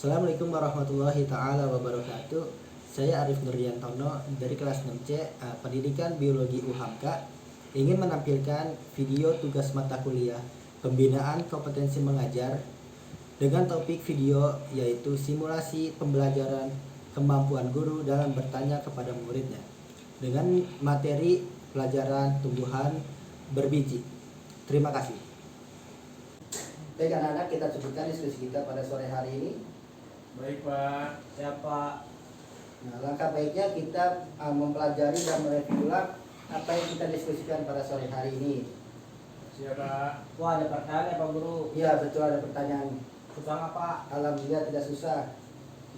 Assalamualaikum warahmatullahi taala wabarakatuh. Saya Arif Nurdiantono dari kelas 6C Pendidikan Biologi UHAMKA ingin menampilkan video tugas mata kuliah Pembinaan Kompetensi Mengajar dengan topik video yaitu simulasi pembelajaran kemampuan guru dalam bertanya kepada muridnya dengan materi pelajaran tumbuhan berbiji. Terima kasih. Baik anak-anak, kita cukupkan diskusi kita pada sore hari ini. Baik Pak. Siapa? Nah, langkah baiknya kita mempelajari dan mereview ulang apa yang kita diskusikan pada sore hari ini. Siapa? Wah, ada pertanyaan ya Pak Guru. Iya betul, ada pertanyaan. Susah nggak Pak? Alhamdulillah tidak susah.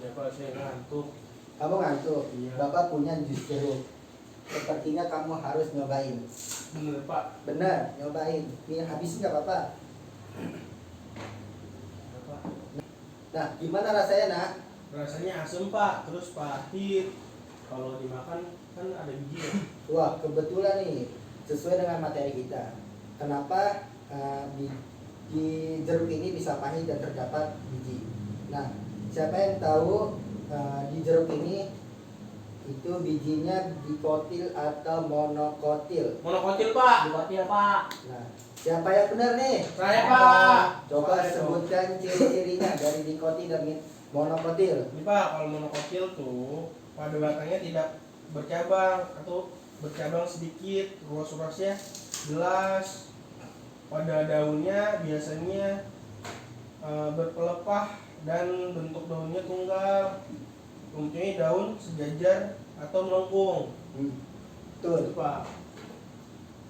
Ya Pak, saya ngantuk. Kamu ngantuk? Iya. Bapak punya jus jeruk. Sepertinya kamu harus nyobain. Bener Pak. Benar, nyobain. Ini habisin nggak Bapak? Ya, Pak. Nah, gimana rasanya nak? Rasanya asem Pak, terus pahit. Kalau dimakan kan ada bijinya. Wah, kebetulan nih sesuai dengan materi kita. Kenapa di jeruk ini bisa pahit dan terdapat biji? Nah, siapa yang tahu di jeruk ini itu bijinya dikotil atau monokotil? Monokotil Pak. Dikotil Pak. Nah, siapa yang benar nih? Saya Pak. Coba Saya dong. sebutkan ciri-cirinya dari dikotil dan monokotil. Ini Pak, kalau monokotil tuh pada batangnya tidak bercabang atau bercabang sedikit, ruas-ruasnya jelas. Pada daunnya biasanya berpelepah dan bentuk daunnya tunggal. Mempunyai daun sejajar atau melengkung. Betul. Itu Pak.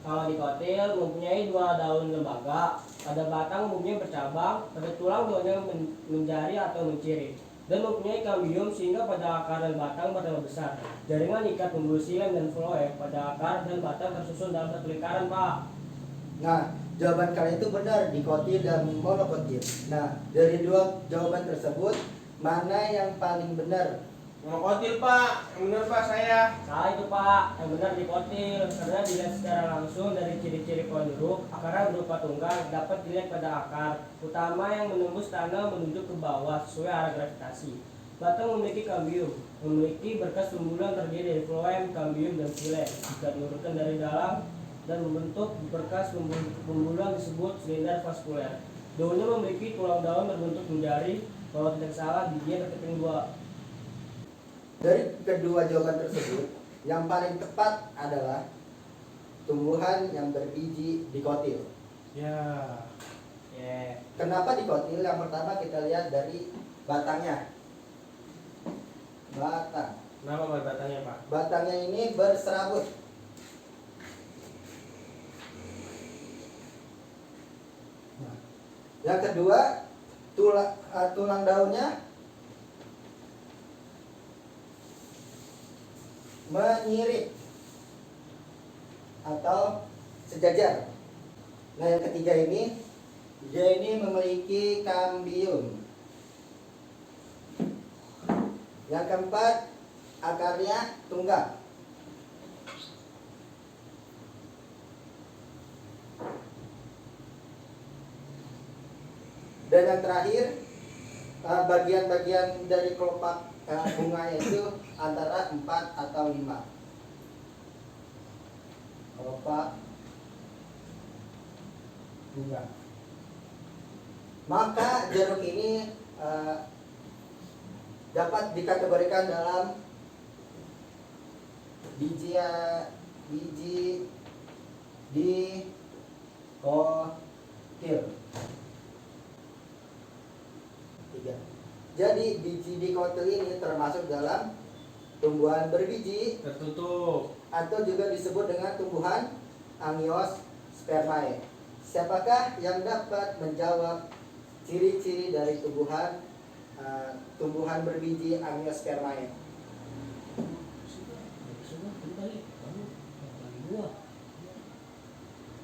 Kalau dikotil mempunyai dua daun lembaga, pada batang umumnya bercabang, pada tulang daunnya menjari atau menciri, dan mempunyai kambium sehingga pada akar dan batang bertambah besar. Jaringan ikat pembuluh silem dan floem pada akar dan batang tersusun dalam satu lingkaran Pak. Nah, jawaban kalian itu benar, dikotil dan monokotil. Nah, dari dua jawaban tersebut, mana yang paling benar? Monokotil Pak, yang benar Pak saya. Salah itu Pak, yang benar dikotil karena dilihat secara langsung dari ciri-ciri pohon jeruk, akarnya berupa tunggal dapat dilihat pada akar utama yang menembus tanah menuju ke bawah sesuai arah gravitasi. Batang memiliki kambium, memiliki berkas pembuluhan terdiri dari floem, kambium, dan xilem. Jika diurutkan dari dalam dan membentuk berkas pembuluhan disebut silinder vaskuler. Daunnya memiliki tulang daun berbentuk menjari. Kalau tidak salah, bijinya terkeping dua. Dari kedua jawaban tersebut, yang paling tepat adalah tumbuhan yang berbiji dikotil. Ya. Kenapa dikotil? Yang pertama kita lihat dari batangnya. Batang. Kenapa Pak batangnya Pak? Batangnya ini berserabut. Nah, yang kedua, tulang daunnya menyirip atau sejajar. Nah, yang ketiga ini, dia ini memiliki kambium. Yang keempat, akarnya tunggal. Dan yang terakhir, bagian-bagian dari kelopak bunganya itu antara 4 atau 5 kelopak bunga. Maka jeruk ini dapat dikategorikan dalam biji dikotil. 3. Jadi biji dikotil ini termasuk dalam tumbuhan berbiji Tertutup. atau juga disebut dengan tumbuhan Angiospermae. Siapakah yang dapat menjawab ciri-ciri dari tumbuhan berbiji Angiospermae?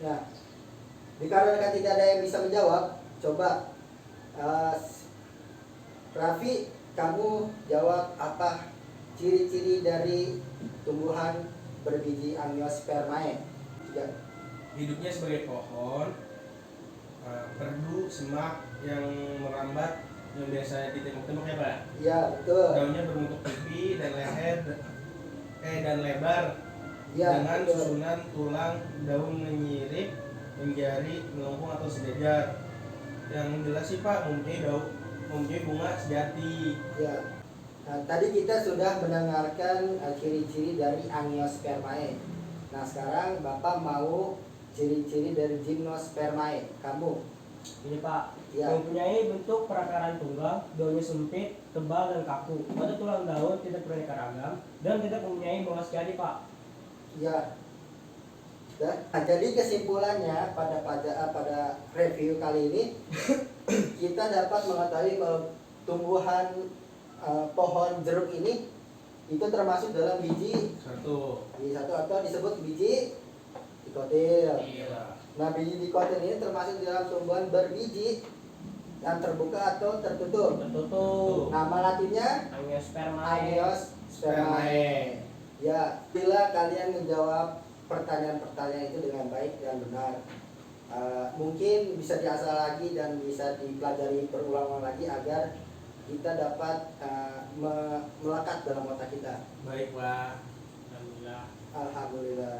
Nah, dikarenakan tidak ada yang bisa menjawab, coba Raffi, kamu jawab apa ciri-ciri dari tumbuhan berbiji Angiospermae? Hidupnya sebagai pohon, perdu, semak yang merambat yang biasa ditembak-tembak ya Pak. Ya, betul. Daunnya berbentuk pipi dan leher dan lebar Ya, dengan betul. susunan tulang daun menyirip, menjari, melengkung atau sejajar. Yang jelas sih Pak mempunyai bunga sejati. Ya. Nah, tadi kita sudah mendengarkan ciri-ciri dari Angiospermae. Nah, sekarang Bapak mau ciri-ciri dari Gymnospermae. Kamu? Ini Pak, Ya. mempunyai bentuk perakaran tunggal, daunnya sempit, tebal dan kaku. Pada tulang daun tidak beraneka ragam dan tidak mempunyai bunga sejati Pak. Ya. Nah, jadi kesimpulannya pada review kali ini kita dapat mengetahui bahwa tumbuhan pohon jeruk ini itu termasuk dalam biji Satu. atau disebut biji dikotil. Iya. Nah, biji dikotil ini termasuk dalam tumbuhan berbiji yang terbuka atau tertutup. Tertutup. Nama latinnya Angiospermae. Angiospermae. Ya, bila kalian menjawab pertanyaan-pertanyaan itu dengan baik dan benar, mungkin bisa diasah lagi dan bisa dipelajari berulang-ulang lagi agar kita dapat melekat dalam otak kita. Baik Pak. Alhamdulillah. Alhamdulillah.